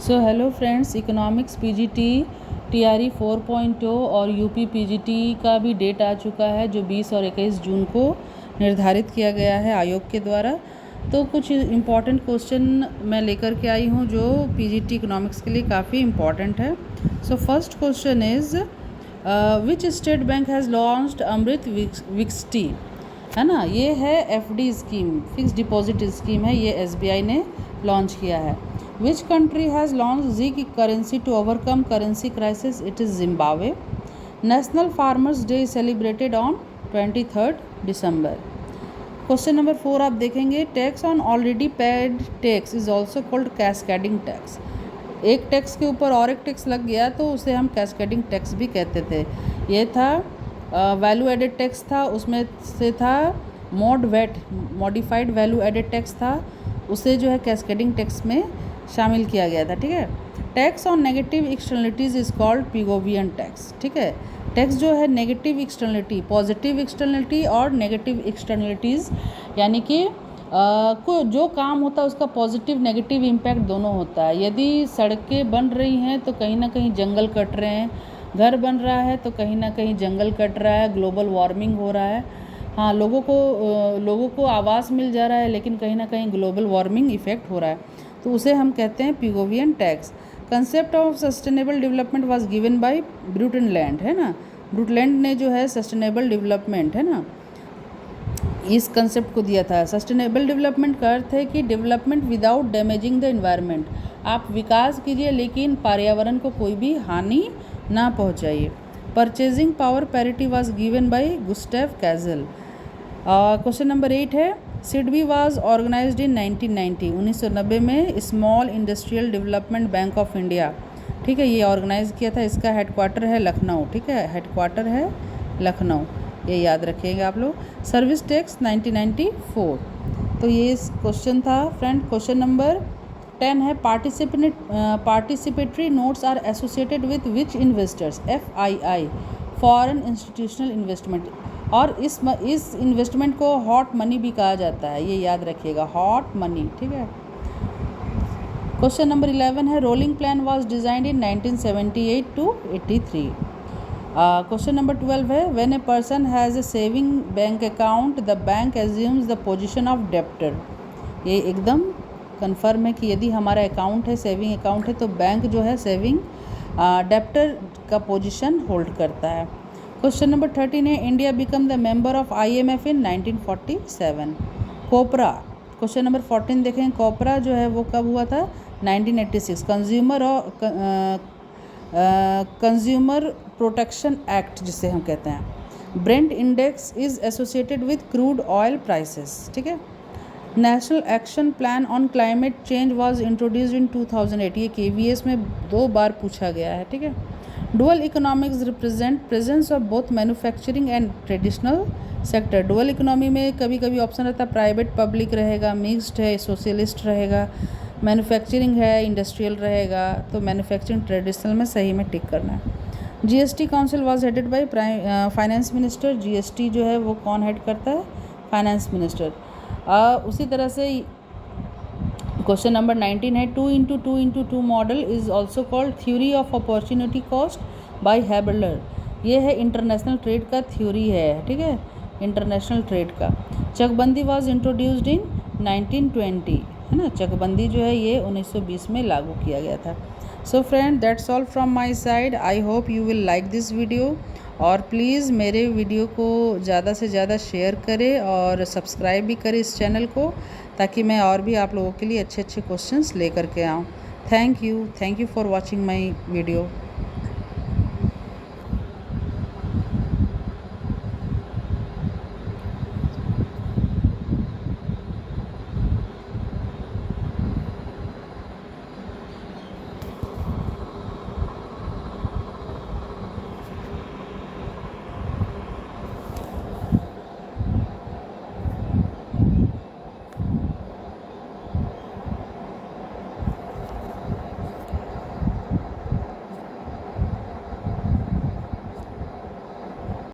So hello friends, economics PGT TRE 4.0 और UP PGT का भी डेट आ चुका है जो 20 और 21 जून को निर्धारित किया गया है आयोग के द्वारा। तो कुछ इम्पॉर्टेंट क्वेश्चन मैं लेकर के आई हूँ जो पीजीटी इकोनॉमिक्स के लिए काफ़ी इम्पॉर्टेंट है। So first question is which State Bank has launched Amrit Vrishti, है ना। ये है FD scheme, fix deposit scheme है, ये एसबीआई ने लॉन्च किया है। Which country has launched Zig currency to overcome currency crisis? It is Zimbabwe. National Farmers Day is celebrated on 23rd December. Question number 4 आप देखेंगे, tax on already paid tax is also called cascading tax. एक tax के ऊपर और एक tax लग गया तो उसे हम कैस्केडिंग टैक्स भी कहते थे। ये था वैल्यू एडेड टैक्स था, उसमें से था MODVAT, modified value added tax था, उसे जो है कैस्केडिंग टैक्स में शामिल किया गया था। ठीक है। Tax on negative externalities is called Pigovian tax. ठीक है। टैक्स जो है नेगेटिव एक्सटर्नलिटी, पॉजिटिव एक्सटर्नलिटी और नेगेटिव एक्सटर्नलिटीज़, यानी कि जो काम होता है उसका पॉजिटिव नेगेटिव इम्पैक्ट दोनों होता है। यदि सड़कें बन रही हैं तो कहीं ना कहीं जंगल कट रहे हैं, घर बन रहा है तो कहीं ना कहीं जंगल कट रहा है, ग्लोबल वार्मिंग हो रहा है। हाँ, लोगों को आवास मिल जा रहा है लेकिन कहीं ना कहीं ग्लोबल वार्मिंग इफेक्ट हो रहा है, तो उसे हम कहते हैं Pigovian tax. Concept of sustainable development was given by Brundtland, है ना। ब्रूटलैंड ने जो है सस्टेनेबल डेवलपमेंट, है ना, इस कंसेप्ट को दिया था। सस्टेनेबल डेवलपमेंट का अर्थ है कि development without damaging the environment, आप विकास कीजिए लेकिन पर्यावरण को कोई भी हानि ना पहुंचाइए। Purchasing power parity was given by Gustav Cassel. Question number 8 है, सिडबी वाज ऑर्गेनाइज्ड इन 1990, 1990 में Small Industrial Development Bank of India, ठीक है, ये ऑर्गेनाइज किया था। इसका हेडक्वार्टर है लखनऊ, ठीक है, हेडक्वार्टर है लखनऊ, ये याद रखिएगा आप लोग। सर्विस टैक्स 1994, तो ये क्वेश्चन था फ्रेंड। क्वेश्चन नंबर 10 है, participatory notes are associated with which investors, FII, foreign institutional investment, और इस इन्वेस्टमेंट को हॉट मनी भी कहा जाता है, ये याद रखिएगा, हॉट मनी। ठीक है। क्वेश्चन नंबर 11 है, rolling plan was designed in 1978 to 83। Question number 12 है, when a person has a saving bank account the bank assumes the position of debtor. ये एकदम कन्फर्म है कि यदि हमारा अकाउंट है, सेविंग अकाउंट है, तो बैंक जो है सेविंग डेप्टर का पोजीशन होल्ड करता है। क्वेश्चन नंबर 13 है, India become the member of IMF in 1947। कोपरा, क्वेश्चन नंबर 14 देखें, कोपरा जो है वो कब हुआ था, 1986। कंज्यूमर प्रोटेक्शन एक्ट जिसे हम कहते हैं। Brent index is associated with crude oil prices. ठीक है। National action plan on climate change was introduced in 2008, ये KVS में 2 बार पूछा गया है। ठीक है। Dual economics represent presence of both manufacturing and traditional sector. Dual economy में कभी कभी ऑप्शन रहता है प्राइवेट पब्लिक रहेगा, मिक्स्ड है, सोशलिस्ट रहेगा, मैन्युफैक्चरिंग है, इंडस्ट्रियल रहेगा, तो मैन्युफैक्चरिंग ट्रेडिशनल में सही में टिक करना है। GST council was headed by finance minister. GST जो है वो कौन हेड करता है, फाइनेंस मिनिस्टर। उसी तरह से क्वेश्चन नंबर 19 है, 2x2x2 model is also called theory of opportunity cost by Haberler. ये है इंटरनेशनल ट्रेड का थ्योरी है। ठीक है, इंटरनेशनल ट्रेड का। चकबंदी वाज इंट्रोड्यूस्ड इन 1920, है ना। चकबंदी जो है ये 1920 में लागू किया गया था। So friend, that's all from my side. I hope you will like this video, और प्लीज़ मेरे वीडियो को ज़्यादा से ज़्यादा शेयर करें और सब्सक्राइब भी करें इस चैनल को, ताकि मैं और भी आप लोगों के लिए अच्छे अच्छे क्वेश्चंस लेकर के आऊँ। Thank you for watching my video.